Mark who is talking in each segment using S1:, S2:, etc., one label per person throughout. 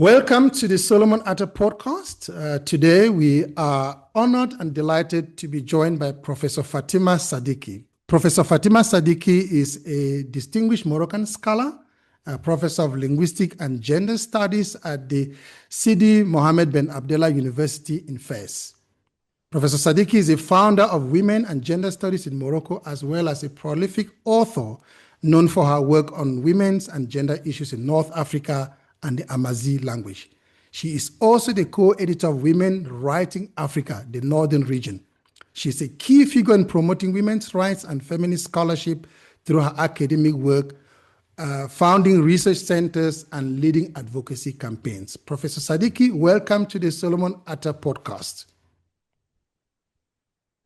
S1: Welcome to the Solomon Atah Podcast. Today we are honored and delighted to be joined by Professor Fatima Sadiqi. Professor Fatima Sadiqi is a distinguished Moroccan scholar, a professor of linguistics and gender studies at the Sidi Mohammed bin Abdullah University in Fez. Professor Sadiqi is a founder of Women and Gender Studies in Morocco, as well as a prolific author known for her work on women's and gender issues in North Africa and the Amazigh language. She is also the co-editor of Women Writing Africa, the Northern region. She is a key figure in promoting women's rights and feminist scholarship through her academic work, founding research centers and leading advocacy campaigns. Professor Sadiqi, welcome to the Solomon Atah Podcast.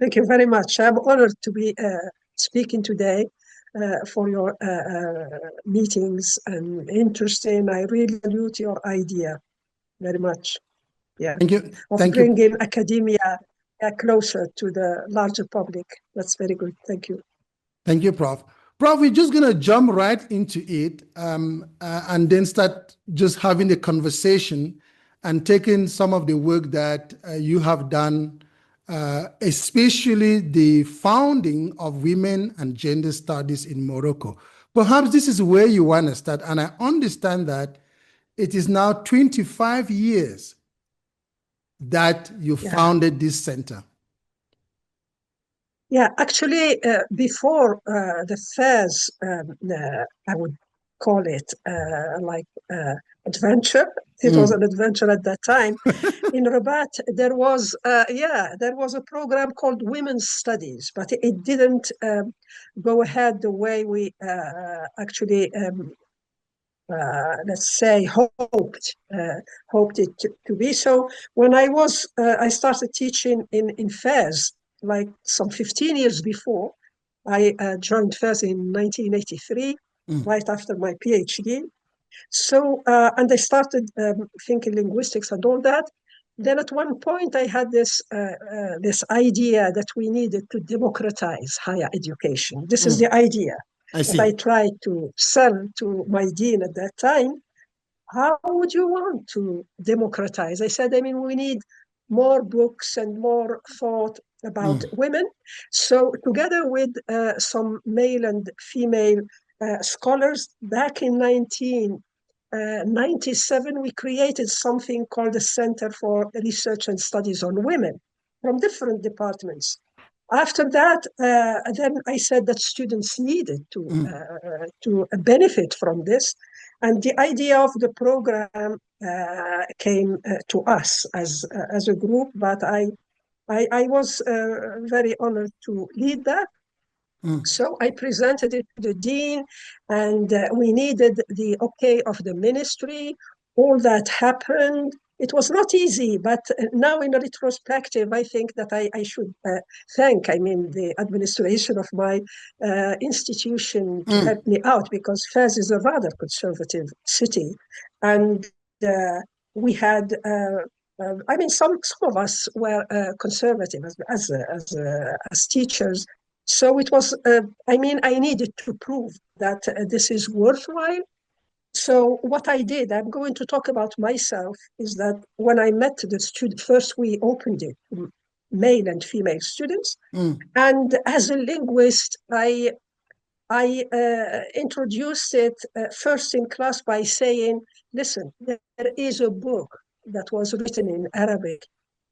S2: Thank you very much. I'm honored to be speaking today for your meetings and interesting. I really salute your idea very much. Yeah.
S1: Thank you.
S2: Of bringing academia closer to the larger public. That's very good. Thank you.
S1: Thank you, Prof. Prof, we're just going to jump right into it and then start just having a conversation and taking some of the work that you have done, especially the founding of Women and Gender Studies in Morocco. Perhaps this is where you want to start. And I understand that it is now 25 years that you founded this center.
S2: Yeah, actually, before the Fez, I would call it adventure. It was an adventure at that time. In Rabat, there was a program called Women's Studies, but it didn't go ahead the way we actually, let's say, hoped it to be. So when I started teaching in Fez, like some 15 years before, I joined Fez in 1983, right after my PhD. So, and I started thinking linguistics and all that. Then at one point I had this idea that we needed to democratize higher education. This is the idea that I tried to sell to my dean at that time. How would you want to democratize? I said, we need more books and more thought about women. So together with some male and female scholars, back in 1997, we created something called the Center for Research and Studies on Women from different departments. After that, then I said that students needed to benefit from this. And the idea of the program came to us as a group, but I was very honored to lead that. So I presented it to the dean, and we needed the okay of the ministry. All that happened. It was not easy, but now in retrospective, I think that I should thank, the administration of my institution to help me out, because Fez is a rather conservative city. And we had, some of us were conservative as teachers. So it was, I needed to prove that this is worthwhile. So what I did, I'm going to talk about myself, is that when I met the student, first we opened it to male and female students. And as a linguist, I introduced it first in class by saying, listen, there is a book that was written in Arabic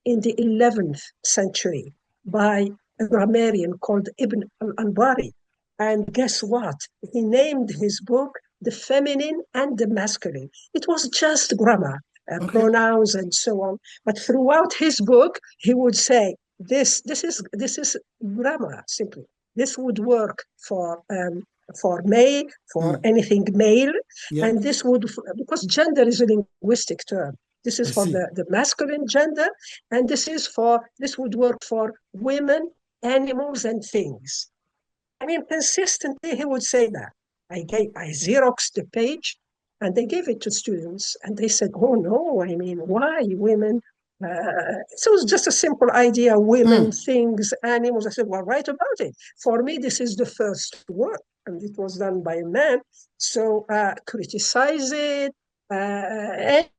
S2: in the 11th century by a grammarian called Ibn al-Anbari. And guess what? He named his book The Feminine and the Masculine. It was just grammar, pronouns and so on. But throughout his book, he would say, this is grammar, simply. This would work for male, for anything male. And this would, because gender is a linguistic term. This is for the masculine gender, and this would work for women, animals, and things. Consistently, he would say that. I Xeroxed the page, and they gave it to students, and they said, oh no, why women? So it was just a simple idea, women, things, animals. I said, well, write about it. For me, this is the first work, and it was done by a man. So criticize it,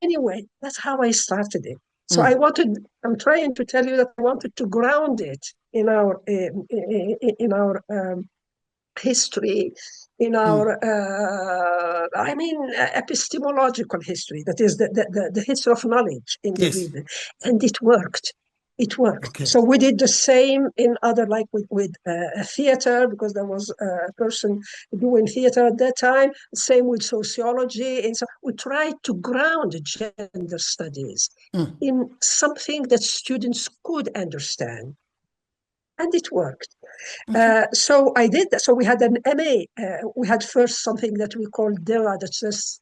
S2: Anyway, that's how I started it. So I'm trying to tell you that I wanted to ground it in our history, in our, epistemological history, that is the history of knowledge in the region. And it worked. It worked.
S1: Okay.
S2: So we did the same in other, like with theater, because there was a person doing theater at that time, same with sociology. And so we tried to ground gender studies in something that students could understand. And it worked. So I did that. So we had an MA. We had first something that we call DERA. It's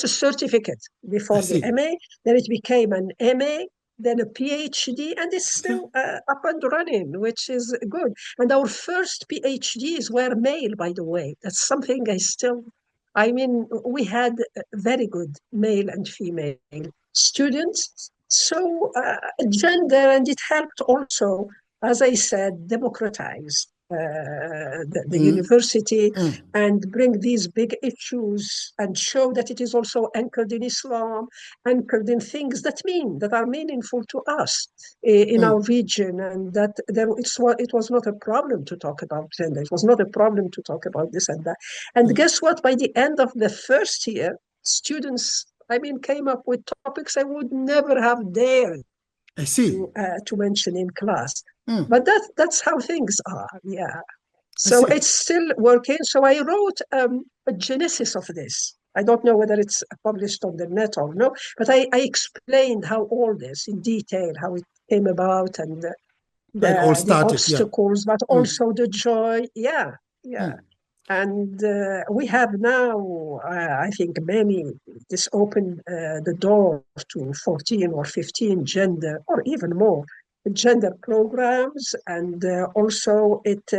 S2: a certificate before the MA. Then it became an MA, then a PhD, and it's still up and running, which is good. And our first PhDs were male, by the way. That's something we had very good male and female students. So gender, and it helped also, as I said, democratize the university and bring these big issues and show that it is also anchored in Islam, anchored in things that are meaningful to us in our region, and that it was not a problem to talk about gender. It was not a problem to talk about this and that. And guess what? By the end of the first year, students, came up with topics I would never have dared to mention in class. But that's how things are, yeah. So it's still working. So I wrote a genesis of this. I don't know whether it's published on the net or no, but I explained how all this in detail, how it came about, and the obstacles, but also the joy. Yeah. And we have now, I think, this opened the door to 14 or 15 gender, or even more, gender programs. And also it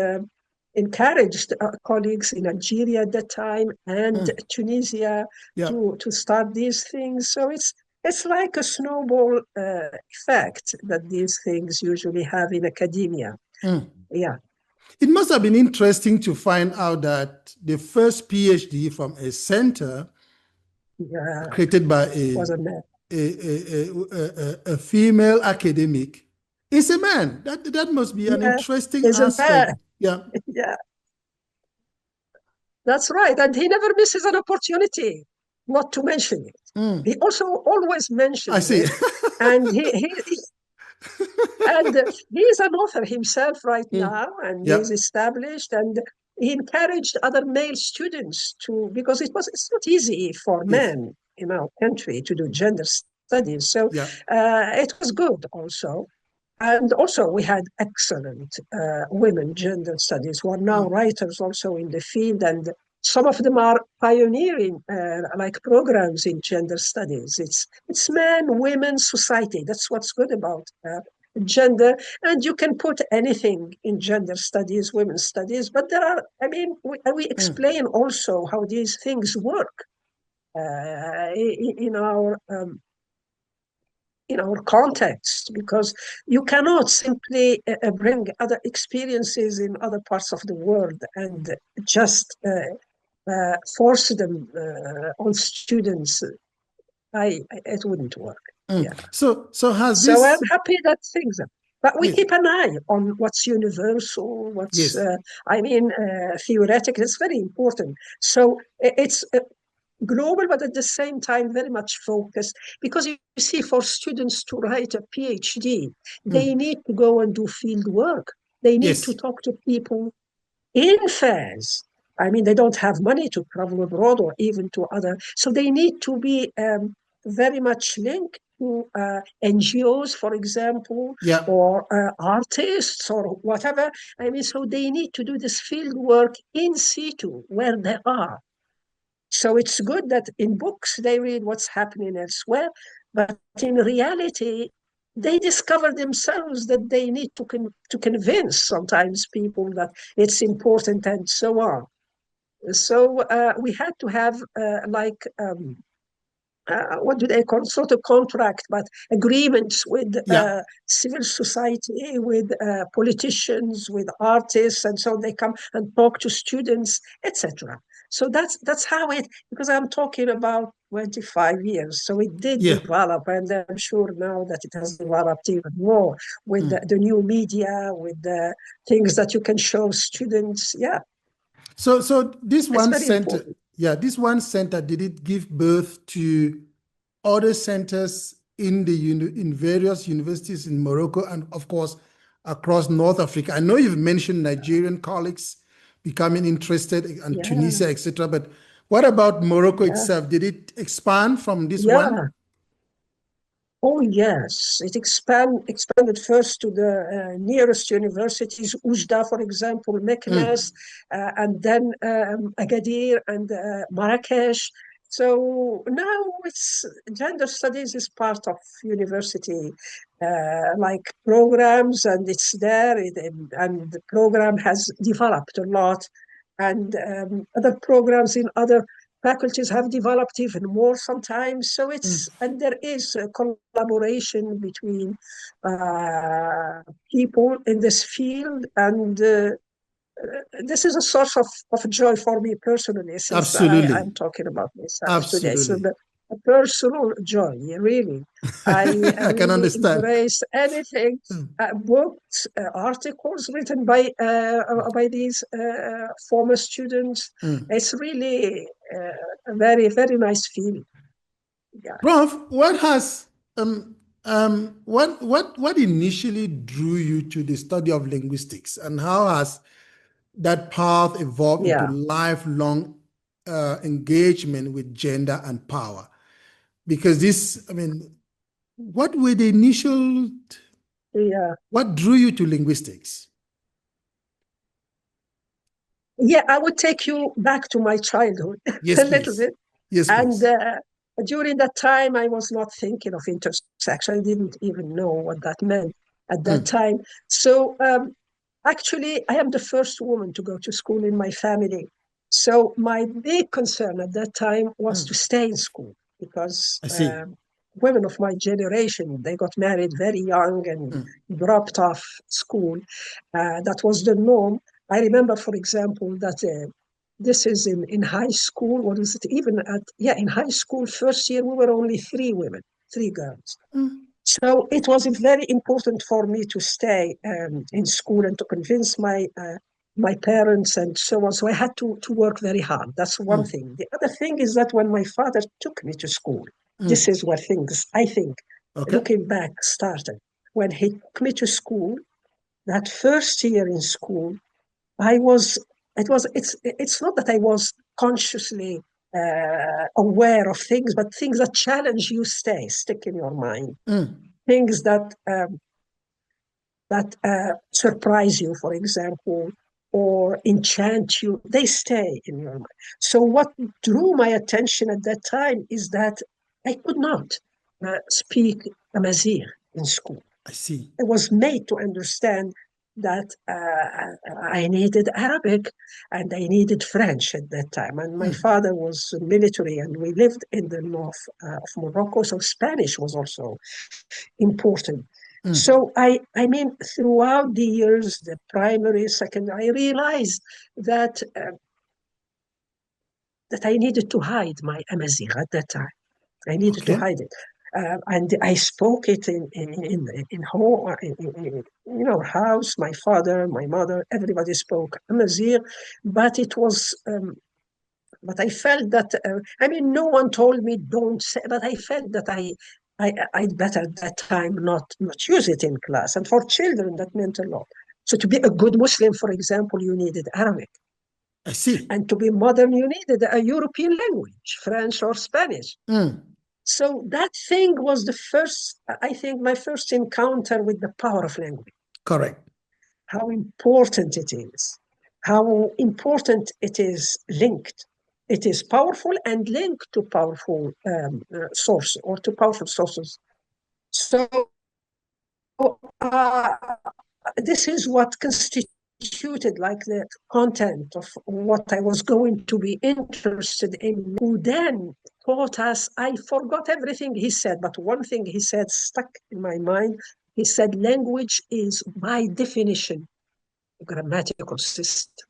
S2: encouraged colleagues in Algeria at that time and Tunisia to start these things. So it's like a snowball effect that these things usually have in academia. Yeah.
S1: It must have been interesting to find out that the first PhD from a center created by a female academic is a man. That must be an interesting aspect. Yeah.
S2: That's right. And he never misses an opportunity not to mention it. He also always mentions it. And and he's an author himself right now, and he's established, and he encouraged other male students because it's not easy for men in our country to do gender studies. So it was good also. And also we had excellent women gender studies who are now writers also in the field, and some of them are pioneering programs in gender studies. It's men, women, society. That's what's good about gender. And you can put anything in gender studies, women's studies, but there are, we explain also how these things work in our context, because you cannot simply bring other experiences in other parts of the world and just force them on students. It wouldn't work. Yeah.
S1: So
S2: I'm happy that things are. But we keep an eye on what's universal, what's theoretical. It's very important. So it's global, but at the same time very much focused, because you see, for students to write a PhD, they need to go and do field work. They need to talk to people in fairs. They don't have money to travel abroad or even to other. So they need to be very much linked to NGOs, for example, or artists or whatever. So they need to do this field work in situ where they are. So it's good that in books they read what's happening elsewhere, but in reality, they discover themselves that they need to convince sometimes people that it's important and so on. So we had to have what do they call, sort of contract, but agreements with civil society, with politicians, with artists, and so they come and talk to students, etc. So that's how it, because I'm talking about 25 years. So it did
S1: Yeah.
S2: develop, and I'm sure now that it has developed even more with the new media, with the things that you can show students. Yeah,
S1: So this
S2: it's
S1: one
S2: very
S1: center,
S2: important.
S1: this one center, did it give birth to other centers in in various universities in Morocco and of course across North Africa? I know you've mentioned Nigerian colleagues becoming interested and
S2: Yeah,
S1: Tunisia, etc. But what about Morocco
S2: yeah,
S1: itself? Did it expand from this one?
S2: yeah. Oh, yes. It expanded first to the nearest universities, Oujda, for example, Meknes, and then Agadir and Marrakesh. So now it's gender studies is part of university like programs, and it's there, and the program has developed a lot. And other programs in other faculties have developed even more sometimes. So and there is a collaboration between people in this field. And this is a source of joy for me personally, since I'm
S1: Absolutely.
S2: talking about myself today. So
S1: Absolutely.
S2: a personal joy, really. I
S1: I can
S2: really
S1: understand.
S2: embrace anything, books, articles written by these former students. It's really a very, very nice feeling. Yeah.
S1: Prof, what initially drew you to the study of linguistics, and how has that path evolved into
S2: Yeah.
S1: lifelong engagement with gender and power? Because what were the initial,
S2: Yeah.
S1: what drew you to linguistics?
S2: Yeah, I would take you back to my childhood
S1: Yes,
S2: a little
S1: please.
S2: bit.
S1: Yes,
S2: And
S1: please.
S2: during that time, I was not thinking of intersex. I didn't even know what that meant at that
S1: Mm,
S2: time. So actually, I am the first woman to go to school in my family. So my big concern at that time was to stay in school, because
S1: I see.
S2: women of my generation, they got married very young and
S1: Mm,
S2: dropped off school. That was the norm. I remember, for example, that this is in high school, or is it even in high school, first year, we were only three women, three girls.
S1: mm,
S2: So it was very important for me to stay in school and to convince my parents and so on. So I had to work very hard. That's one
S1: mm,
S2: thing. The other thing is that when my father took me to school, this
S1: mm.
S2: is where things, I think,
S1: Okay.
S2: looking back, started. When he took me to school, that first year in school, I was, it's not that I was consciously aware of things, but things that challenge you stick in your mind.
S1: Mm,
S2: Things that surprise you, for example, or enchant you, they stay in your mind. So what drew my attention at that time is that I could not speak Amazigh in school.
S1: I see.
S2: I was made to understand that I needed Arabic and I needed French at that time. And my
S1: Mm,
S2: father was military, and we lived in the north of Morocco, so Spanish was also important.
S1: mm.
S2: So I mean, throughout the years, the primary, secondary, I realized that I needed to hide my Amazigh at that time. I needed to
S1: Okay.
S2: hide it. And I spoke it in home, in our house. My father, my mother, everybody spoke Amazigh, but it was. But I felt that. I mean, no one told me don't say. But I felt that I'd better at that time not use it in class. And for children, that meant a lot. So to be a good Muslim, for example, you needed Arabic,
S1: I see.
S2: and to be modern, you needed a European language, French or Spanish.
S1: Mm,
S2: So that thing was the first, I think, my first encounter with the power of language,
S1: correct.
S2: how important it is, how important it is linked. It is powerful and linked to powerful source or to powerful sources. So uh, this is what constituted like the content of what I was going to be interested in. Who then taught us, I forgot everything he said, but one thing he said stuck in my mind. He said, language is by definition a grammatical system.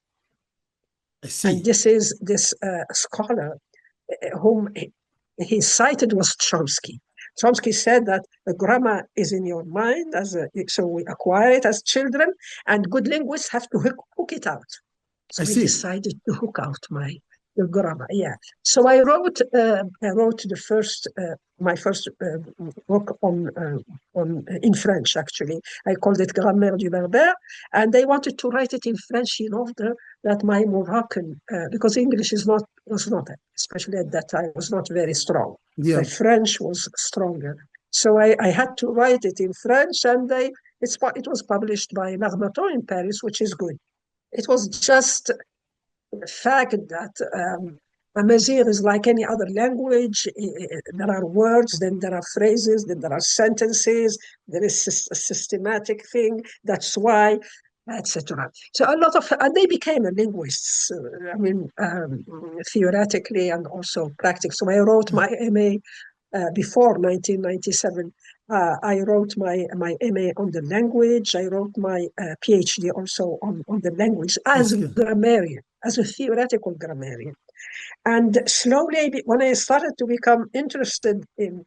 S1: I see.
S2: And this scholar whom he cited was Chomsky. Chomsky said that the grammar is in your mind, so we acquire it as children, and good linguists have to hook it out. So
S1: I
S2: I
S1: see.
S2: decided to hook out the grammar. Yeah. So I wrote my first book in French. Actually, I called it Grammaire du Berbère, and they wanted to write it in French in order that my Moroccan, because English was not, especially at that time, was not very strong.
S1: Yeah.
S2: My French was stronger, so I had to write it in French, and it was published by L'Harmattan in Paris, which is good. It was just the fact that Amazigh is like any other language. There are words, then there are phrases, then there are sentences. There is a systematic thing. That's why, etc. So and they became linguists. Theoretically and also practically. So I wrote my MA before 1997. I wrote my MA on the language. I wrote my PhD also on the language as a grammarian, as a theoretical grammarian. And slowly, when I started to become interested in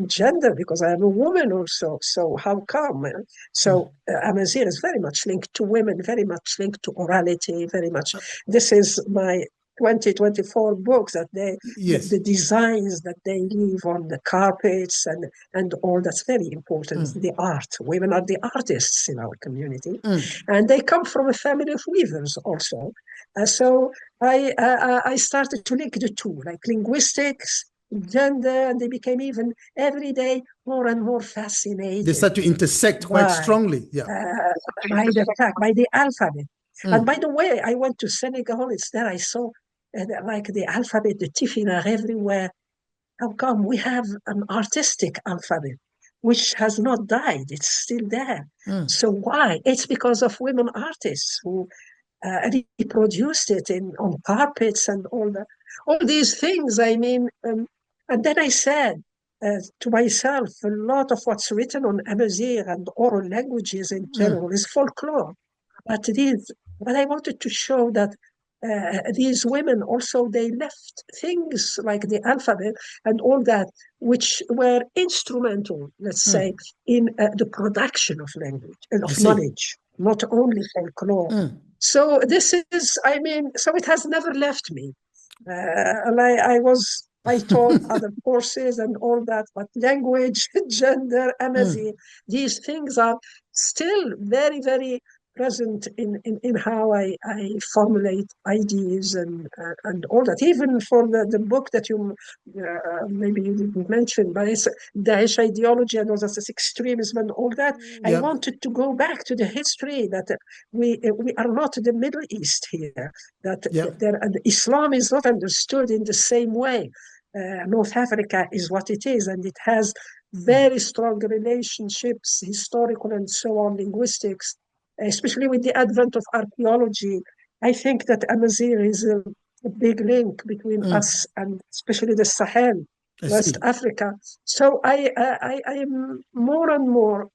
S2: gender, because I am a woman also, so how come? So Amazigh is very much linked to women, very much linked to orality, very much. This is my 2024 books that the designs that they leave on the carpets and all that's very important. The art. Women are the artists in our community, and they come from a family of weavers also. So I started to link the two, like linguistics, gender, and they became even every day more and more fascinated.
S1: They start to intersect quite strongly,
S2: by the alphabet. And by the way, I went to Senegal. It's there I saw like the alphabet, the tifina everywhere. How come we have an artistic alphabet which has not died? It's still there. So why? It's because of women artists who reproduced it on carpets and all these things. I mean, and then I said to myself, a lot of what's written on Amazigh and oral languages in general is folklore. But I wanted to show that these women also, they left things like the alphabet and all that, which were instrumental, let's say, in the production of language and of knowledge, not only folklore. So this is, so it has never left me. I taught other courses and all that, but language, gender, Amazigh, these things are still very, very present in how I formulate ideas and all that. Even for the book that you maybe you didn't mention, but it's Daesh ideology and all that, this extremism and all that. I wanted to go back to the history that we are not the Middle East here. That Islam is not understood in the same way. North Africa is what it is, and it has very strong relationships, historical and so on, linguistics. Especially with the advent of archaeology, I think that Amazigh is a big link between us and especially the Sahel, West Africa. So I am more and more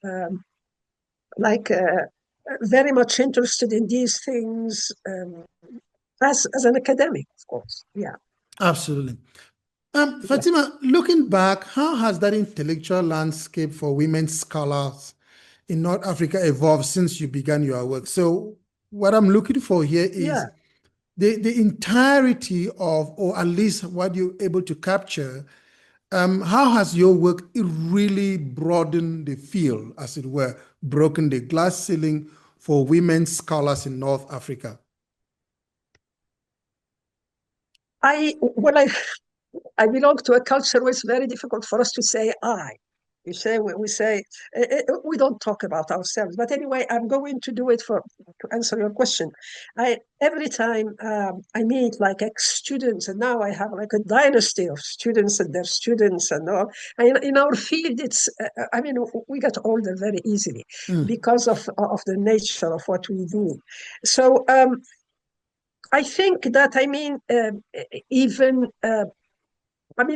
S2: very much interested in these things as an academic, of course. Yeah,
S1: absolutely. Fatima, looking back, how has that intellectual landscape for women scholars in North Africa evolved since you began your work? So what I'm looking for here is the entirety of, or at least what you're able to capture. How has your work really broadened the field, as it were, broken the glass ceiling for women scholars in North Africa?
S2: I belong to a culture where it's very difficult for us to say I. We don't talk about ourselves. But anyway, I'm going to do it to answer your question. Every time I meet like ex-students, and now I have like a dynasty of students and their students and all. And in our field, it's we get older very easily because of the nature of what we do. So I think that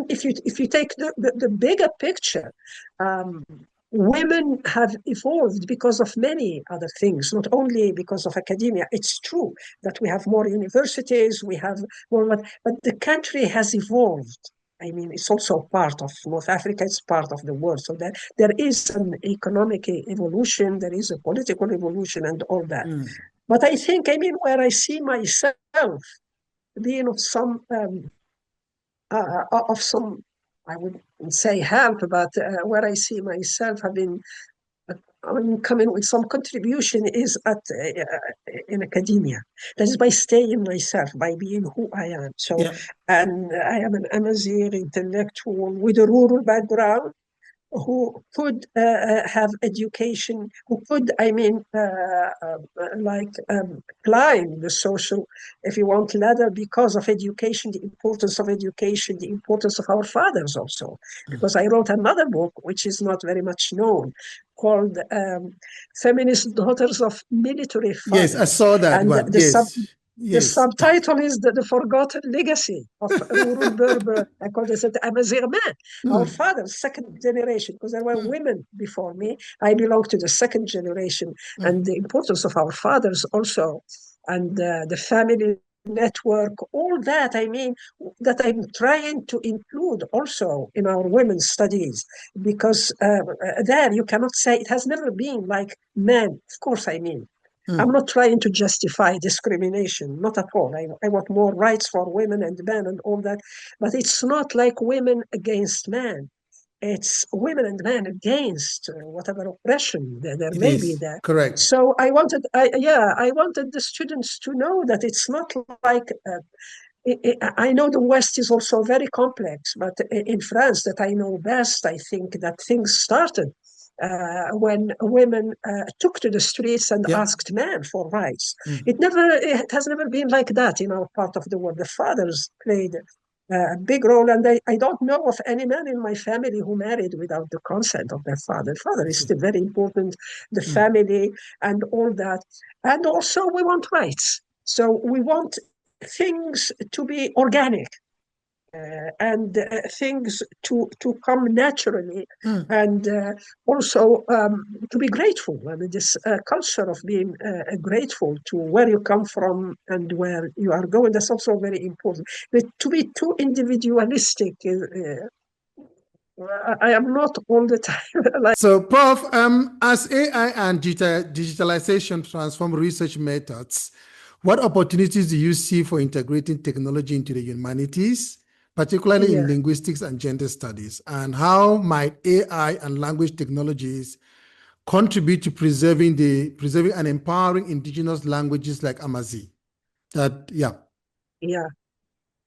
S2: if you take the bigger picture, women have evolved because of many other things, not only because of academia. It's true that we have more universities, we have more, but the country has evolved. I mean, it's also part of North Africa, it's part of the world. So there is an economic evolution, there is a political evolution and all that. But I think, I mean, where I see myself being of some, I wouldn't say help, but where I see myself having coming with some contribution is in academia. That is by staying myself, by being who I am. So,
S1: Yeah.
S2: and I am an Amazigh intellectual with a rural background who could have education, who could, climb the social, if you want, ladder because of education, the importance of education, the importance of our fathers also. Because I wrote another book, which is not very much known, called Feminist Daughters of Military Fathers.
S1: Yes, I saw that
S2: and
S1: one.
S2: The subtitle is the Forgotten Legacy of Rural Berber, I call it Amazigh men, our fathers, second generation, because there were women before me. I belong to the second generation, and the importance of our fathers also, and the family network, all that, I mean, that I'm trying to include also in our women's studies, because there you cannot say it has never been like men. Of course, I mean, I'm not trying to justify discrimination, not at all. I want more rights for women and men and all that, but it's not like women against men. It's women and men against whatever oppression there may be there.
S1: Correct.
S2: So I wanted the students to know that it's not like. I know the West is also very complex, but in France, that I know best, I think that things started when women took to the streets and asked men for rights. It has never been like that in our part of the world. The fathers played a big role, and I don't know of any man in my family who married without the consent of their father. Father is still very important, the family and all that. And also we want rights. So we want things to be organic. And things to come naturally, and also to be grateful. I mean, this culture of being grateful to where you come from and where you are going, that's also very important. But to be too individualistic, I am not all the time.
S1: So, Prof, as AI and digitalization transform research methods, what opportunities do you see for integrating technology into the humanities, particularly in linguistics and gender studies? And how might AI and language technologies contribute to preserving and empowering indigenous languages like Amazigh?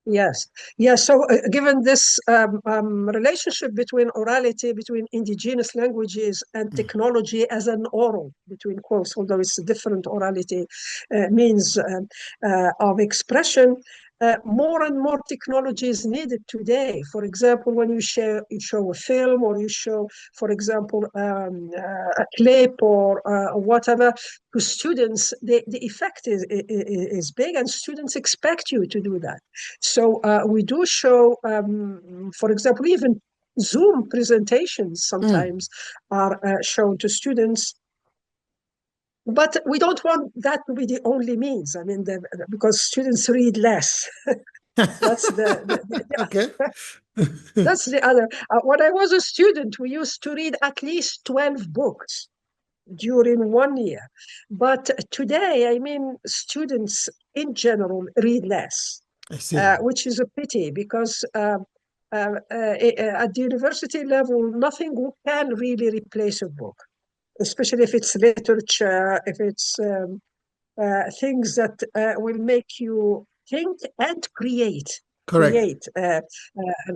S2: Yes. So given this relationship between orality, between indigenous languages and technology as an oral, between quotes, although it's a different orality means of expression, more and more technology is needed today. For example, when you show a film, or you show, for example, a clip or whatever, to students, the effect is big, and students expect you to do that. So we do show, for example, even Zoom presentations sometimes are shown to students. But we don't want that to be the only means. I mean, because students read less. That's
S1: okay.
S2: That's the other. When I was a student, we used to read at least 12 books during 1 year. But today, I mean, students in general read less, which is a pity, because at the university level, nothing can really replace a book, especially if it's literature, if it's things that will make you think and create.
S1: Correct.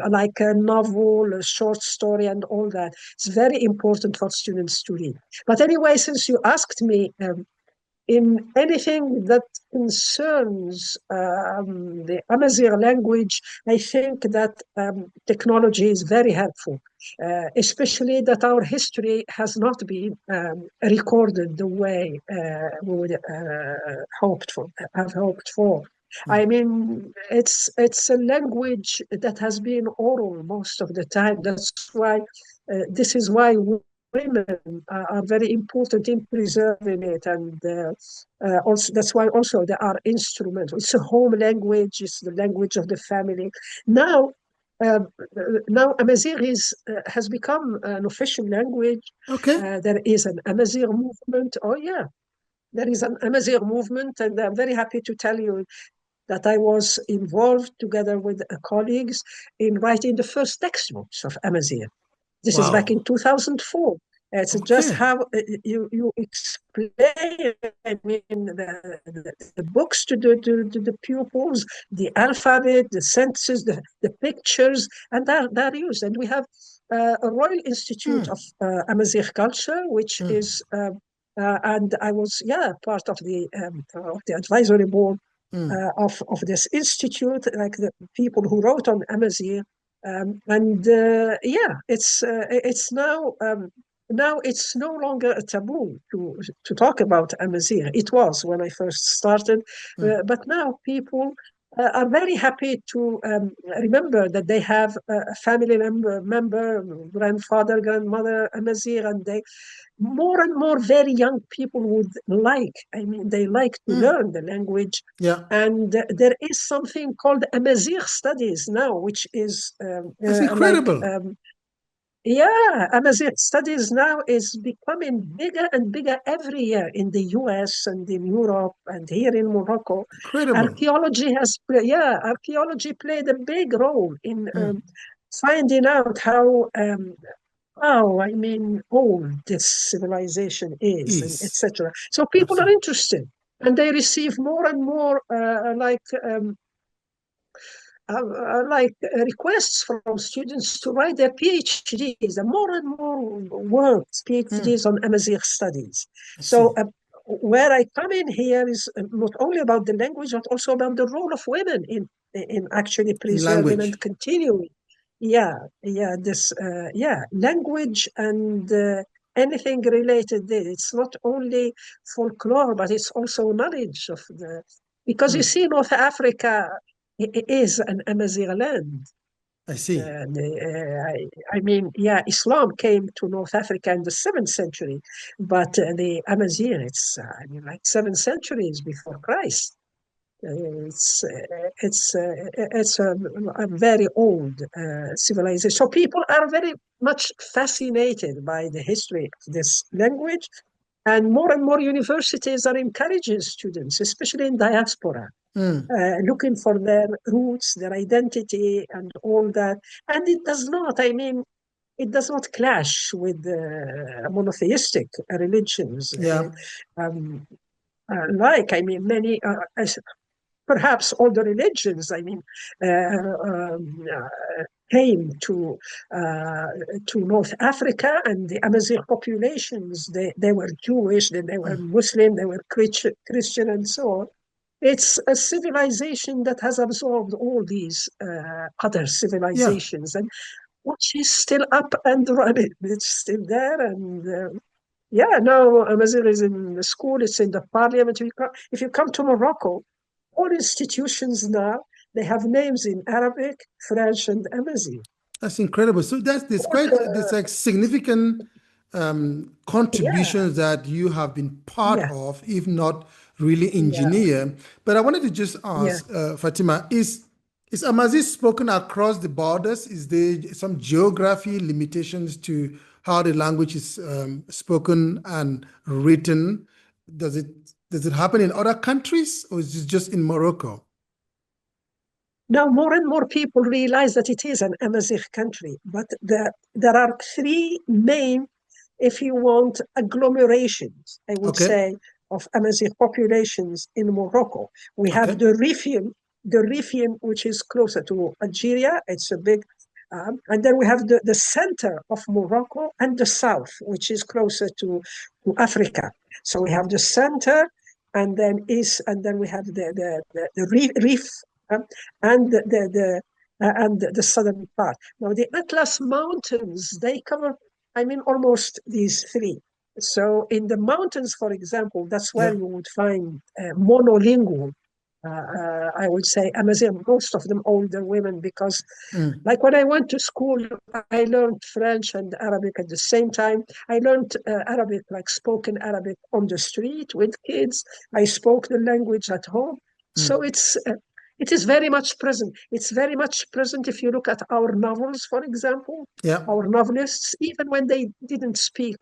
S2: Like a novel, a short story, and all that. It's very important for students to read. But anyway, since you asked me, in anything that concerns the Amazigh language, I think that technology is very helpful, especially that our history has not been recorded the way we would have hoped for. I mean, it's a language that has been oral most of the time. That's why this is why women are very important in preserving it, and also that's why also there are instruments. It's a home language. It's the language of the family. Now, now Amazigh has become an official language.
S1: Okay.
S2: There is an Amazigh movement. Oh yeah, there is an Amazigh movement, and I'm very happy to tell you that I was involved together with colleagues in writing the first textbooks of Amazigh. This is back in
S1: Wow.
S2: 2004. It's just
S1: Okay.
S2: how you explain, I mean, the books to the pupils, the alphabet, the sentences, the pictures, and they're used. And we have a Royal Institute of Amazigh Culture, which is, and I was, part of the advisory board of this institute, like the people who wrote on Amazigh. And it's now it's no longer a taboo to talk about Amazigh. It was when I first started, but now people are very happy to remember that they have a family member, grandfather, grandmother Amazigh, and they more and more very young people would like. I mean, they like to learn the language.
S1: Yeah.
S2: And there is something called Amazigh studies now, which is
S1: That's
S2: like,
S1: incredible.
S2: Amazigh studies now is becoming bigger and bigger every year in the US and in Europe and here in Morocco.
S1: Incredible.
S2: Archaeology played a big role in finding out how I mean, old this civilization is, and
S1: Is.
S2: etc. So people are
S1: Absolutely.
S2: interested, and they receive more and more requests from students to write their PhDs, and more works, PhDs on Amazigh studies.
S1: I
S2: So
S1: see.
S2: where I come in here is not only about the language, but also about the role of women in actually
S1: In
S2: preserving and
S1: language.
S2: continuing. Language and anything related there. It's not only folklore, but it's also knowledge of because you see, North Africa is an Amazigh land.
S1: I see.
S2: I mean, Islam came to North Africa in the 7th century, but the Amazigh, it's like 7 centuries before Christ. It's a very old civilization. So people are very much fascinated by the history of this language, and more universities are encouraging students, especially in diaspora, looking for their roots, their identity, and all that. And it does not, I mean, it does not clash with monotheistic religions.
S1: Yeah.
S2: Many, perhaps all the religions, I mean, came to North Africa, and the Amazigh populations, they were Jewish, then they were Muslim, they were Christian, and so on. It's a civilization that has absorbed all these other
S1: Yeah.
S2: civilizations, and which is still up and running. It's still there, and now Amazigh is in the school, it's in the parliament. If you come to Morocco, all institutions now, they have names in Arabic, French, and Amazigh.
S1: That's incredible. So there's
S2: But,
S1: quite there's like significant
S2: yeah,
S1: contributions that you have been part
S2: yeah,
S1: of, if not really
S2: yeah,
S1: engineer. But I wanted to just
S2: yeah.
S1: ask Fatima, is Amazigh spoken across the borders? Is there some geography limitations to how the language is spoken and written? Does it does it happen in other countries, or is it just in Morocco?
S2: Now, more and more people realize that it is an Amazigh country, but there are three main, if you want, agglomerations, I would
S1: Okay.
S2: say, of Amazigh populations in Morocco. We have
S1: Okay.
S2: the Riffium, which is closer to Algeria. It's a big, and then we have the center of Morocco and the south, which is closer to Africa. So we have the center, and then we have the reef, and the southern part. Now, the Atlas Mountains, they cover, I mean, almost these three. So in the mountains, for example, that's where
S1: Yeah.
S2: you would find monolingual. I would say Amazigh, most of them older women, because like when I went to school, I learned French and Arabic at the same time. I learned Arabic, like spoken Arabic on the street with kids. I spoke the language at home. So it is very much present. It's very much present if you look at our novels, for example.
S1: Yeah.
S2: Our novelists, even when they didn't speak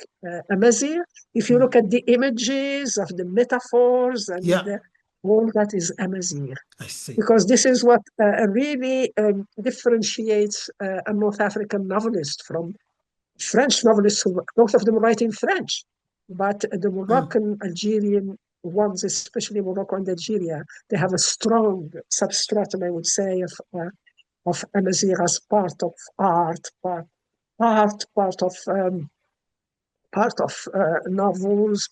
S2: Amazigh, if you look at the images of the metaphors and
S1: Yeah.
S2: all that is Amazigh.
S1: I see.
S2: Because this is what really differentiates a North African novelist from French novelists, who both of them write in French. But the Moroccan, Algerian ones, especially Morocco and Algeria, they have a strong substratum, I would say, of Amazigh as part of art, part of novels,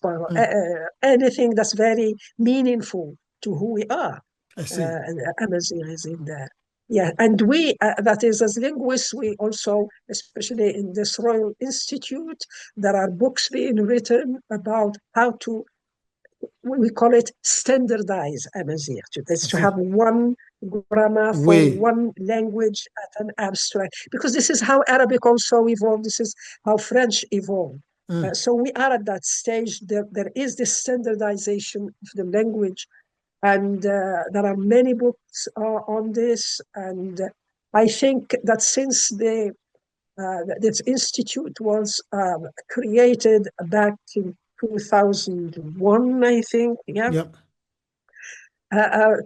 S2: anything that's very meaningful to who we are.
S1: I see.
S2: Amazigh is in there. Yeah, and we, that is, as linguists, we also, especially in this Royal Institute, there are books being written about how to, we call it standardize Amazigh. It's to have one grammar for one language at an abstract, because this is how Arabic also evolved. This is how French evolved. So we are at that stage. There is this standardization of the language, and there are many books on this. And I think that since this institute was created back in 2001, I think, yeah.
S1: Yep.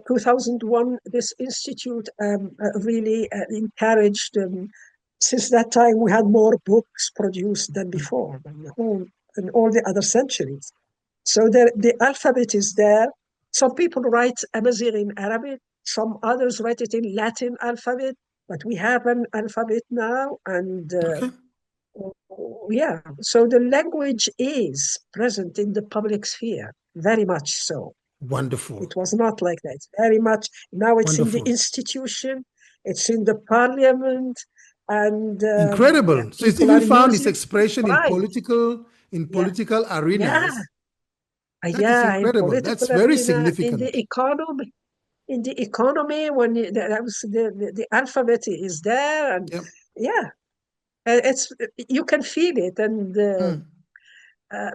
S2: 2001, this institute really encouraged. Since that time, we had more books produced than before, in all the other centuries. So the alphabet is there. Some people write Amazigh in Arabic, some others write it in Latin alphabet, but we have an alphabet now, and yeah, so the language is present in the public sphere, very much so.
S1: Wonderful.
S2: It was not like that. It's very much, now it's in the institution, it's in the parliament, and
S1: incredible. So it's even found its expression in political arenas.
S2: Yeah,
S1: incredible. That's very significant.
S2: In the economy, when the alphabet is there, and yeah, it's, you can feel it, and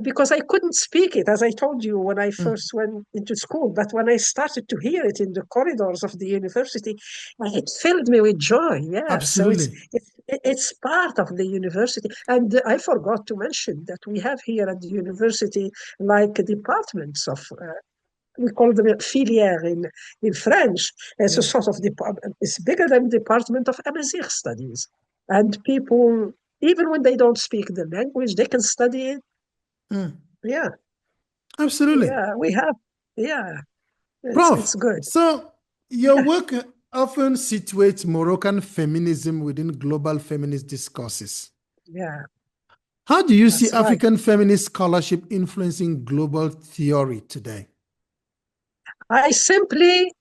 S2: because I couldn't speak it, as I told you, when I first went into school, but when I started to hear it in the corridors of the university, it filled me with joy. Yeah,
S1: absolutely.
S2: So it's part of the university. And I forgot to mention that we have here at the university, like departments of, we call them filière in French. It's a sort of department, it's bigger than the Department of Amazigh Studies. And people, even when they don't speak the language, they can study it. Yeah,
S1: absolutely.
S2: Yeah, we have. Yeah,
S1: Prof,
S2: it's good.
S1: So your work often situates Moroccan feminism within global feminist discourses.
S2: Yeah.
S1: How do you see African feminist scholarship influencing global theory today?
S2: I simply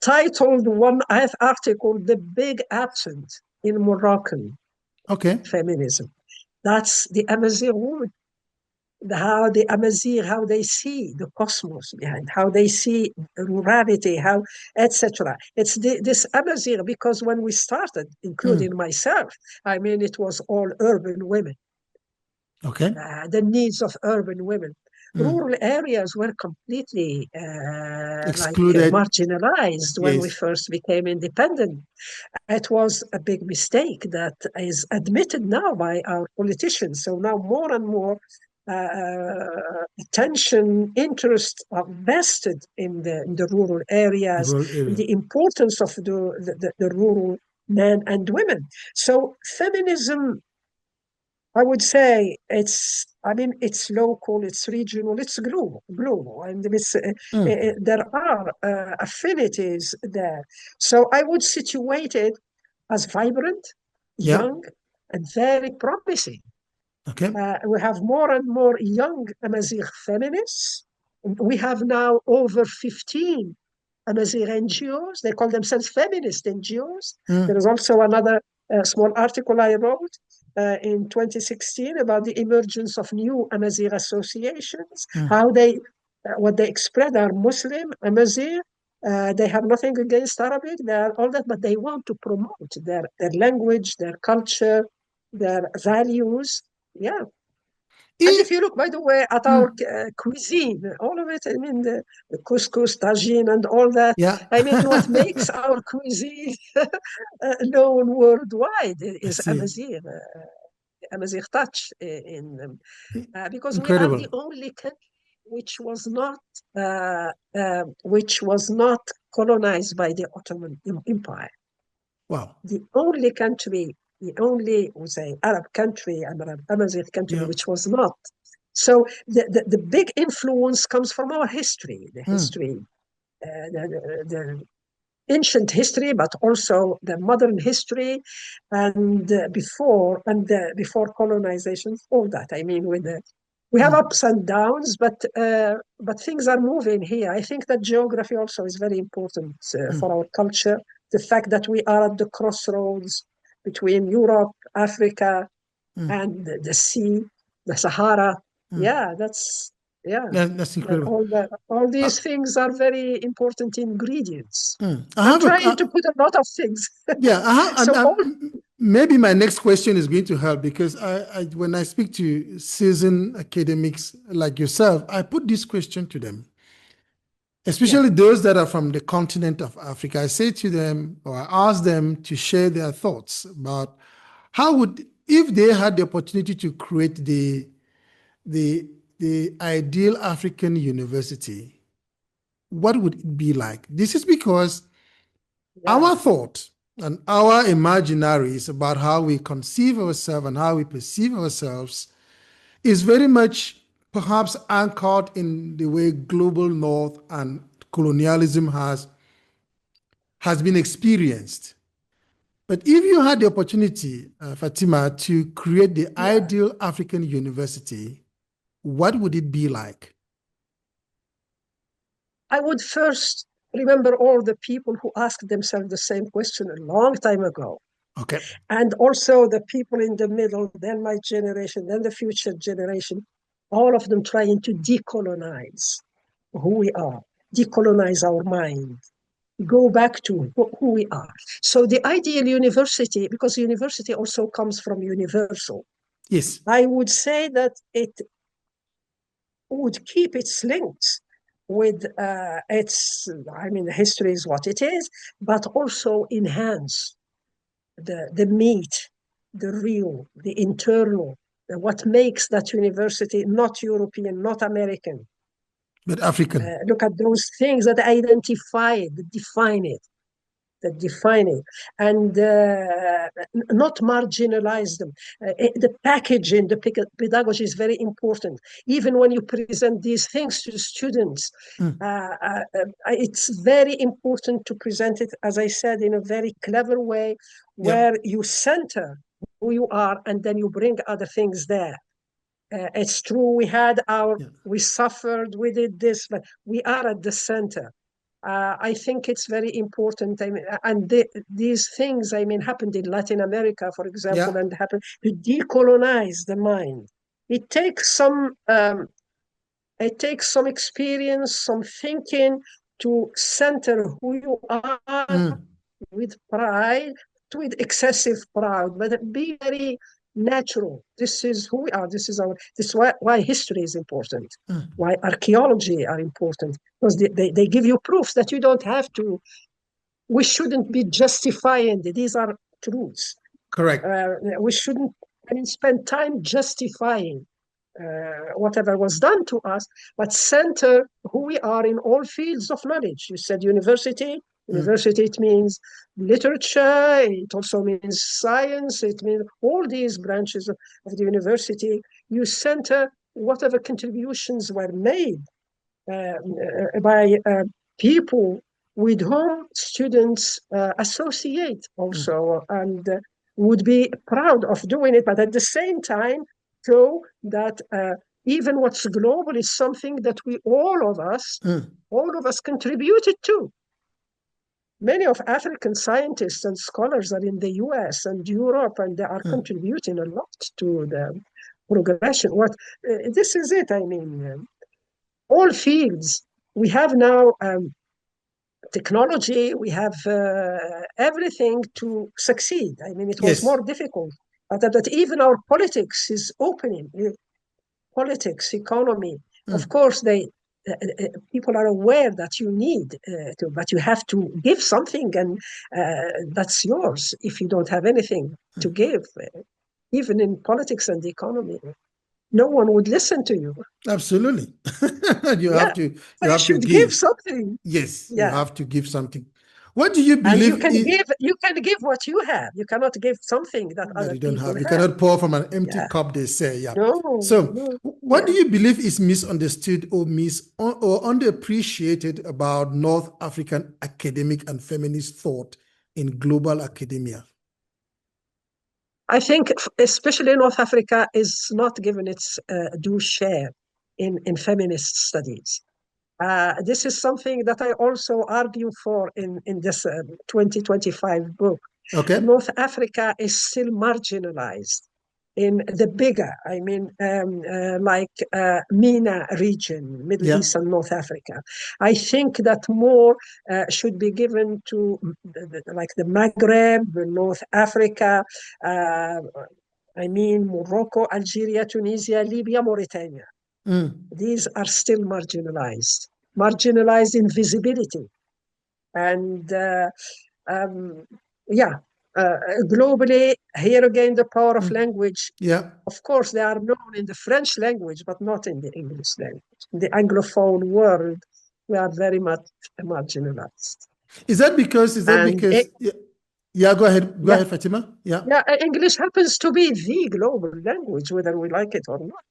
S2: titled one article "The Big Absent in Moroccan Feminism." That's the Amazigh woman. How the Amazigh, how they see the cosmos behind, how they see rurality, how, etc. It's this Amazigh, because when we started, including myself, I mean, it was all urban women. The needs of urban women. Rural areas were completely excluded, marginalized when we first became independent. It was a big mistake that is admitted now by our politicians. So now more and more attention, interest are vested in the rural areas, in the importance of the rural men and women. So feminism, I would say, it's local, it's regional, it's global, and there are affinities there. So I would situate it as vibrant, young, and very promising. We have more and more young Amazigh feminists. We have now over 15 Amazigh NGOs. They call themselves feminist NGOs. There is also another small article I wrote in 2016 about the emergence of new Amazigh associations, how what they express are Muslim Amazigh, They have nothing against Arabic, they are all that, but they want to promote their language, their culture, their values. Yeah. And if you look, by the way, at our cuisine, all of it, I mean, the couscous, tagine, and all that,
S1: Yeah.
S2: I mean, what makes our cuisine known worldwide
S1: I
S2: is
S1: see.
S2: Amazigh touch because we are
S1: Incredible.
S2: the only country which was not colonized by the Ottoman Empire.
S1: Wow.
S2: The only country, the only, we say, Arab country, Amazigh country,
S1: Yeah.
S2: which was not. So the big influence comes from our history, the history, the ancient history, but also the modern history, and before colonization, all that. I mean, we have ups and downs, but things are moving here. I think that geography also is very important for our culture. The fact that we are at the crossroads between Europe, Africa, and the sea, the Sahara. Yeah, that's
S1: incredible.
S2: All these things are very important ingredients.
S1: I
S2: I'm
S1: have
S2: trying to put a lot of things.
S1: Yeah,
S2: So
S1: maybe my next question is going to help because when I speak to seasoned academics like yourself, I put this question to them, especially those that are from the continent of Africa. I say to them, or I ask them to share their thoughts about if they had the opportunity to create the ideal African university, what would it be like? This is because our thought and our imaginaries about how we conceive ourselves and how we perceive ourselves is very much perhaps anchored in the way global north and colonialism has been experienced. But if you had the opportunity, Fatima, to create the ideal African university, what would it be like?
S2: I would first remember all the people who asked themselves the same question a long time ago.
S1: Okay.
S2: And also the people in the middle, then my generation, then the future generation, all of them trying to decolonize who we are, decolonize our mind, go back to who we are. So the ideal university, because university also comes from universal.
S1: Yes.
S2: I would say that it would keep its links with the history is what it is, but also enhance the meat, the real, the internal, what makes that university not European, not American.
S1: But African.
S2: Look at those things that identify it, that define it, and not marginalize them. The packaging, the pedagogy is very important. Even when you present these things to the students, it's very important to present it, as I said, in a very clever way, where you center who you are and then you bring other things there. It's true, we suffered, we did this, but we are at the center. I think it's very important. I mean, and these things, I mean, happened in Latin America, for example, and happened to decolonize the mind. It takes some experience, some thinking to center who you are with pride, with excessive pride, but be very natural. This is who we are. This is why history is important, why archaeology are important, because they give you proofs that you don't have to. We shouldn't be justifying. These are truths.
S1: Correct.
S2: We shouldn't spend time justifying whatever was done to us, but center who we are in all fields of knowledge. You said university. University, it means literature, it also means science, it means all these branches of the university. You center whatever contributions were made by people with whom students associate also and would be proud of doing it, but at the same time show that even what's global is something that all of us contributed to. Many of African scientists and scholars are in the US and Europe, and they are contributing a lot to the progression. This is it, I mean, all fields. We have now technology, we have everything to succeed. I mean, it was
S1: Yes.
S2: more difficult. But even our politics is opening. Politics, economy. Of course, people are aware that you need but you have to give something, and that's yours if you don't have anything to give. Even in politics and economy, no one would listen to you.
S1: Absolutely. You
S2: Yeah,
S1: have to
S2: so you should give
S1: give.
S2: something.
S1: Yes, you
S2: Yeah,
S1: have to give something. What do you
S2: and
S1: believe is
S2: you can give what you have. You cannot give something that
S1: that
S2: other
S1: you don't
S2: people
S1: have? You
S2: have.
S1: cannot pour from an empty
S2: Yeah,
S1: cup, they say. Yeah.
S2: no,
S1: So,
S2: no,
S1: what do
S2: yeah.
S1: you believe is misunderstood or or underappreciated about North African academic and feminist thought in global academia?
S2: I think, especially North Africa, is not given its due share in feminist studies. This is something that I also argue for in this 2025 book.
S1: Okay.
S2: North Africa is still marginalized in the bigger, like MENA region, Middle
S1: Yeah.
S2: East and North Africa. I think that more should be given to like the Maghreb, North Africa, Morocco, Algeria, Tunisia, Libya, Mauritania. These are still marginalized in visibility. And yeah, globally, here again, the power of language.
S1: Yeah.
S2: Of course, they are known in the French language, but not in the English language. In the Anglophone world, we are very much marginalized.
S1: Is that because,
S2: And
S1: yeah, go ahead. Go
S2: yeah,
S1: ahead, Fatima. Yeah.
S2: yeah, English happens to be the global language, whether we like it or not.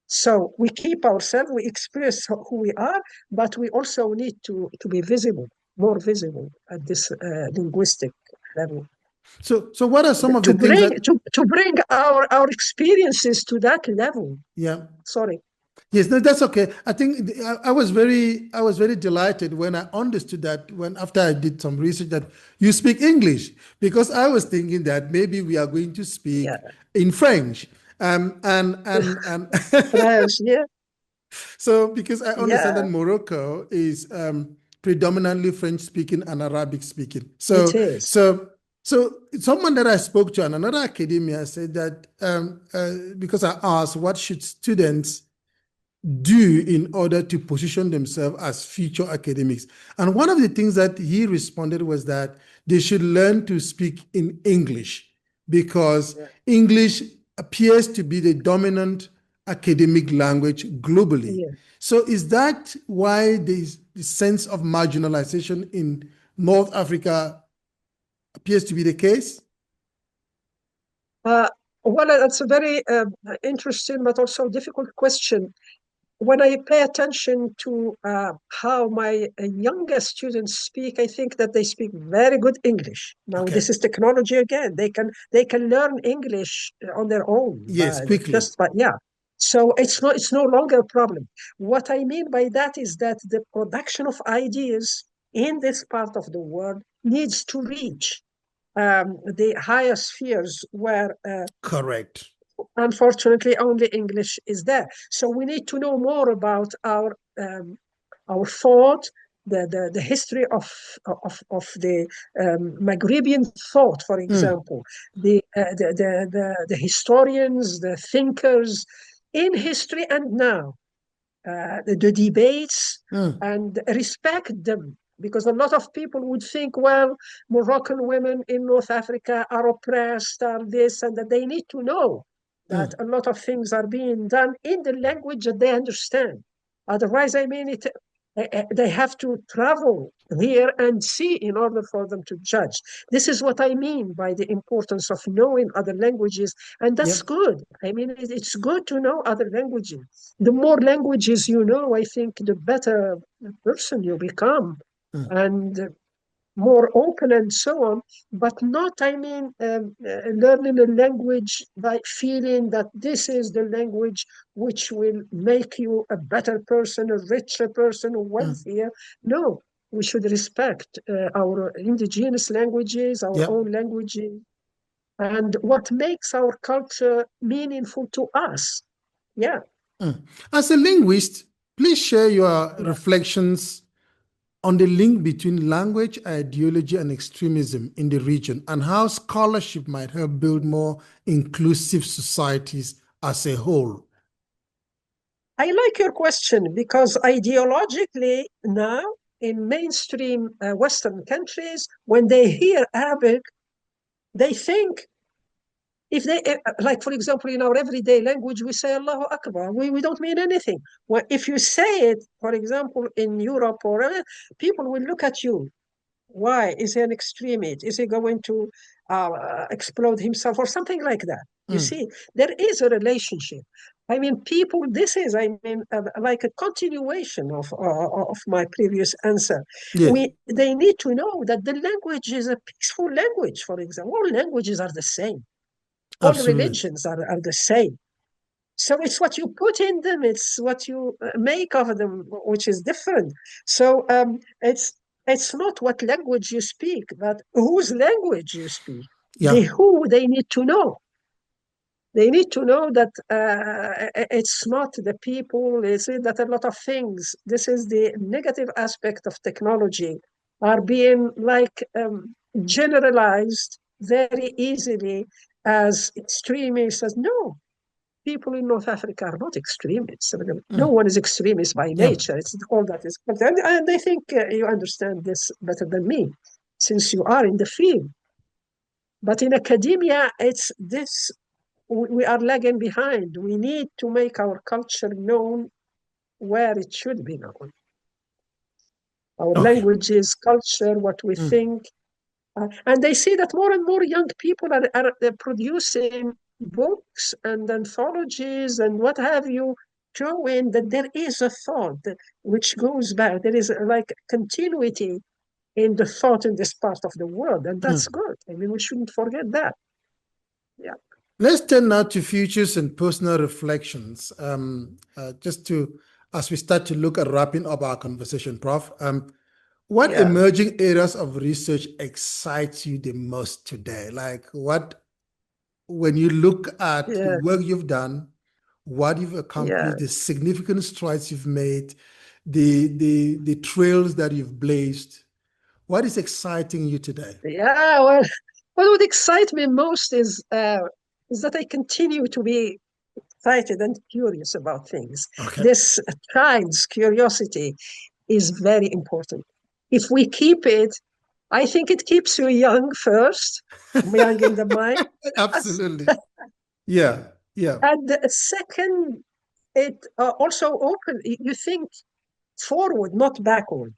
S2: So we keep ourselves, we express who we are, but we also need to be visible, more visible at this linguistic level.
S1: So what are some of
S2: To
S1: the things
S2: bring
S1: that
S2: to bring our experiences to that level.
S1: yeah.
S2: Sorry.
S1: Yes, no, that's okay. I think I was very delighted when I understood that when after I did some research that you speak English, because I was thinking that maybe we are going to speak
S2: Yeah.
S1: in French. And
S2: French, yeah.
S1: so because I understand that
S2: Yeah,
S1: Morocco is predominantly French speaking and Arabic speaking.
S2: it is.
S1: So someone that I spoke to in another academia said that because I asked what should students do in order to position themselves as future academics. And one of the things that he responded was that they should learn to speak in English because
S2: Yeah.
S1: English appears to be the dominant academic language globally.
S2: Yeah.
S1: So is that why the sense of marginalization in North Africa appears to be the case?
S2: Uh, well, that's a very interesting but also difficult question. When I pay attention to how my younger students speak, I think that they speak very good English. Now,
S1: Okay.
S2: this is technology again. They can learn English on their own,
S1: Yes, quickly.
S2: but yeah. So it's no longer a problem. What I mean by that is that the production of ideas in this part of the world needs to reach the higher spheres where
S1: Correct.
S2: unfortunately only English is there. So we need to know more about our thought, the history of the Maghrebian thought, for example, the historians, the thinkers in history and now, the debates, and respect them. Because a lot of people would think, well, Moroccan women in North Africa are oppressed, are this, and that. They need to know that a lot of things are being done in the language that they understand. Otherwise, they have to travel here and see in order for them to judge. This is what I mean by the importance of knowing other languages, and that's
S1: Yep.
S2: good. I mean, it's good to know other languages. The more languages you know, I think the better person you become, and more open and so on, but not, learning a language by feeling that this is the language which will make you a better person, a richer person, a wealthier. No, we should respect our indigenous languages, our
S1: Yep.
S2: own languages, and what makes our culture meaningful to us. Yeah.
S1: As a linguist, please share your
S2: Yeah.
S1: reflections on the link between language, ideology, and extremism in the region, and how scholarship might help build more inclusive societies as a whole.
S2: I like your question because ideologically now in mainstream Western countries, when they hear Arabic, they think, if they, like for example, in our everyday language, we say Allahu Akbar. We don't mean anything. Well, if you say it, for example, in Europe or people will look at you. Why? Is he an extremist? Is he going to explode himself or something like that? You see, there is a relationship. I mean, people, this is, like a continuation of my previous answer.
S1: Yes.
S2: They need to know that the language is a peaceful language, for example. All languages are the same. All
S1: Absolutely.
S2: religions are the same. So it's what you put in them, it's what you make of them, which is different. So it's not what language you speak, but whose language you speak.
S1: Yeah.
S2: Who they need to know. They need to know that it's not the people, it's that a lot of things. This is the negative aspect of technology are being like generalized very easily as extremists. As no, people in North Africa are not extremists. No one is extremist by nature. It's all that is. And I think you understand this better than me, since you are in the field. But in academia, it's this. We are lagging behind. We need to make our culture known where it should be known. Our languages, culture, what we think. And they see that more and more young people are producing books and anthologies and what have you, showing that there is a thought which goes back. There is like continuity in the thought in this part of the world. And that's good. I mean, we shouldn't forget that. Yeah.
S1: Let's turn now to futures and personal reflections. As we start to look at wrapping up our conversation, Prof, what emerging areas of research excites you the most today? Like when you look at the work you've done, what you've accomplished, the significant strides you've made, the trails that you've blazed, what is exciting you today?
S2: Yeah, well, what would excite me most is that I continue to be excited and curious about things. This child's curiosity is very important. If we keep it, I think it keeps you young first, young in the mind.
S1: Absolutely. Yeah.
S2: And second, it also you think forward, not backward.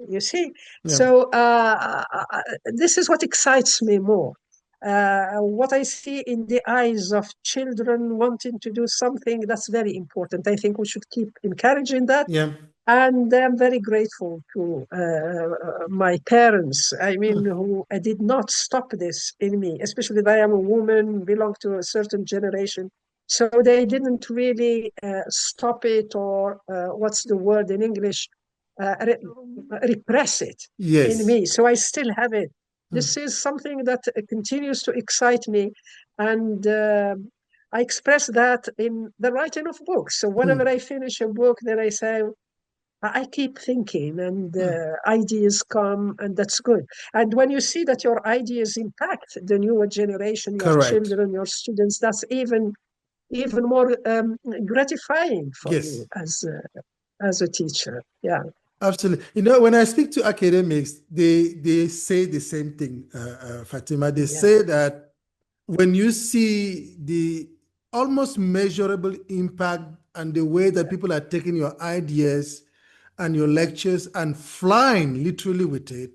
S2: You see? So this is what excites me more. What I see in the eyes of children wanting to do something, that's very important. I think we should keep encouraging that. And I'm very grateful to my parents, who did not stop this in me, especially that I am a woman, belong to a certain generation. So they didn't really stop it or what's the word in English? Repress it in me. So I still have it. This is something that continues to excite me. And I express that in the writing of books. So whenever I finish a book, then I say, I keep thinking and ideas come, and that's good. And when you see that your ideas impact the newer generation, your children, your students, that's even more gratifying for you as a teacher. Yeah.
S1: Absolutely. You know, when I speak to academics, they say the same thing, Fatima. They say that when you see the almost measurable impact and the way that people are taking your ideas and your lectures and flying literally with it,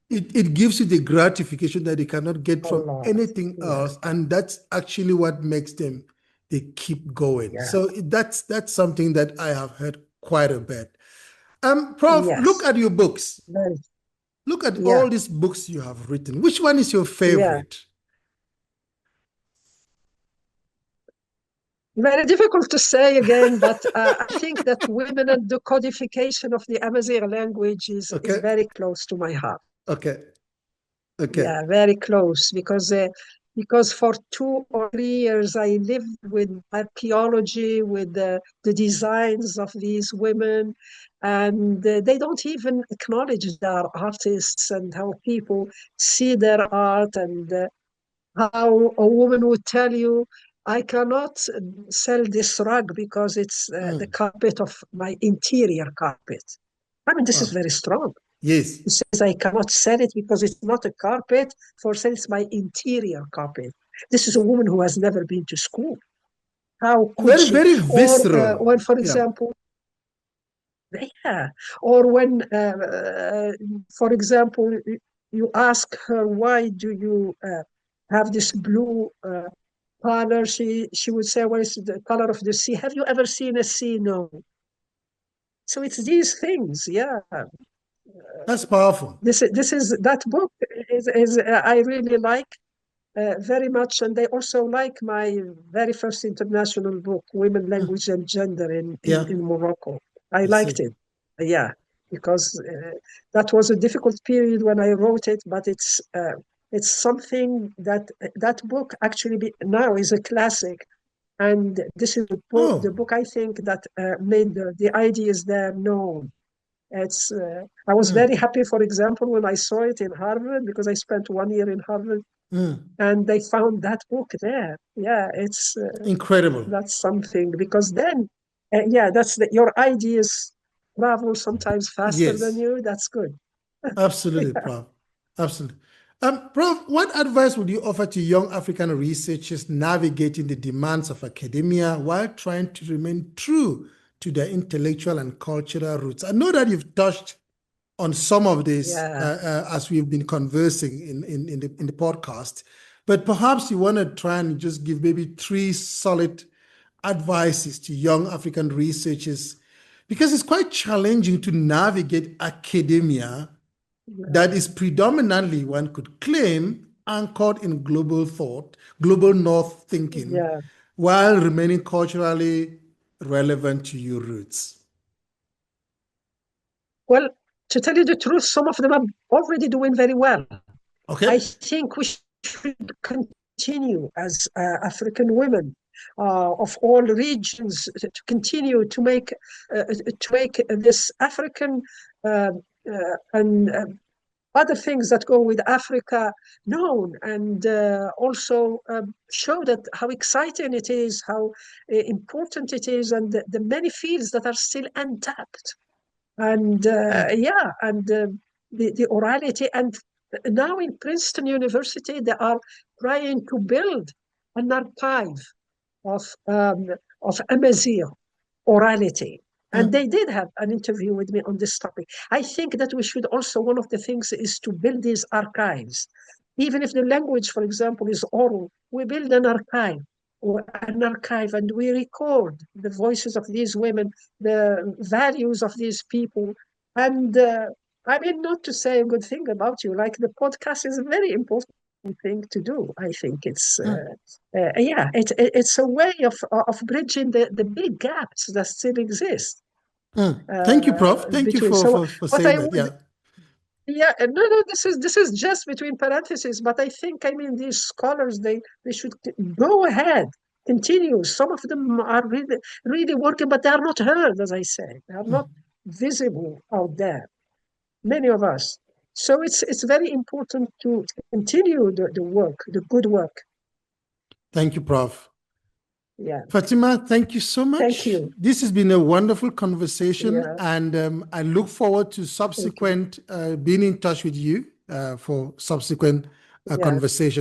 S1: it gives you the gratification that you cannot get from anything else. And that's actually what makes them, they keep going. So that's something that I have heard quite a bit. Prof, look at your books. Look at all these books you have written. Which one is your favorite?
S2: Very difficult to say again, but I think that Women and the Codification of the Amazigh language is very close to my heart. Yeah, very close, because for 2 or 3 years I lived with archaeology, with the designs of these women, and they don't even acknowledge their artists and how people see their art, and how a woman would tell you, I cannot sell this rug because it's the carpet of my interior carpet. I mean, this is very strong.
S1: Yes.
S2: He says, I cannot sell it because it's not a carpet for sale, it's my interior carpet. This is a woman who has never been to school. How could she?
S1: Very visceral.
S2: Or when, for example, or when, for example, you ask her, why do you have this blue color? She would say, well, it's the color of the sea. Have you ever seen a sea? No. So it's these things,
S1: That's powerful.
S2: This is that book is I really like very much, and I also like my very first international book, Women, Language, and Gender in Morocco. I liked it, because that was a difficult period when I wrote it, but it's something that book actually now is a classic, and this is the book I think that made the ideas there known. It's. I was very happy, for example, when I saw it in Harvard, because I spent 1 year in Harvard, and they found that book there. Yeah, it's
S1: incredible.
S2: That's something, because then, that's your ideas travel sometimes faster than you. That's good.
S1: Absolutely, Prof. Absolutely. Prof, what advice would you offer to young African researchers navigating the demands of academia while trying to remain true to their intellectual and cultural roots? I know that you've touched on some of this as we've been conversing in the podcast, but perhaps you want to try and just give maybe 3 solid advices to young African researchers, because it's quite challenging to navigate academia that is predominantly, one could claim, anchored in global thought, global North thinking, while remaining culturally relevant to your roots.
S2: Well, to tell you the truth, some of them are already doing very well.
S1: Okay.
S2: I think we should continue as African women of all regions to continue to make this African and other things that go with Africa known, and also show that how exciting it is, how important it is, and the many fields that are still untapped. And the orality. And now in Princeton University, they are trying to build an archive of Amazigh orality. And they did have an interview with me on this topic. I think that we should also, one of the things is to build these archives. Even if the language, for example, is oral, we build an archive, and we record the voices of these women, the values of these people. And I mean, not to say a good thing about you, like the podcast is a very important thing to do. I think it's it's a way of bridging the big gaps that still exist.
S1: Thank you, Prof. Thank you for saying that.
S2: No, this is just between parentheses, but I think, I mean, these scholars, they should go ahead, continue. Some of them are really, really working, but they are not heard, as I say. They are not visible out there, many of us. So it's very important to continue the work, the good work.
S1: Thank you, Prof.
S2: Yeah.
S1: Fatima, thank you so much.
S2: Thank you.
S1: This has been a wonderful conversation, and I look forward to subsequent being in touch with you for subsequent conversations.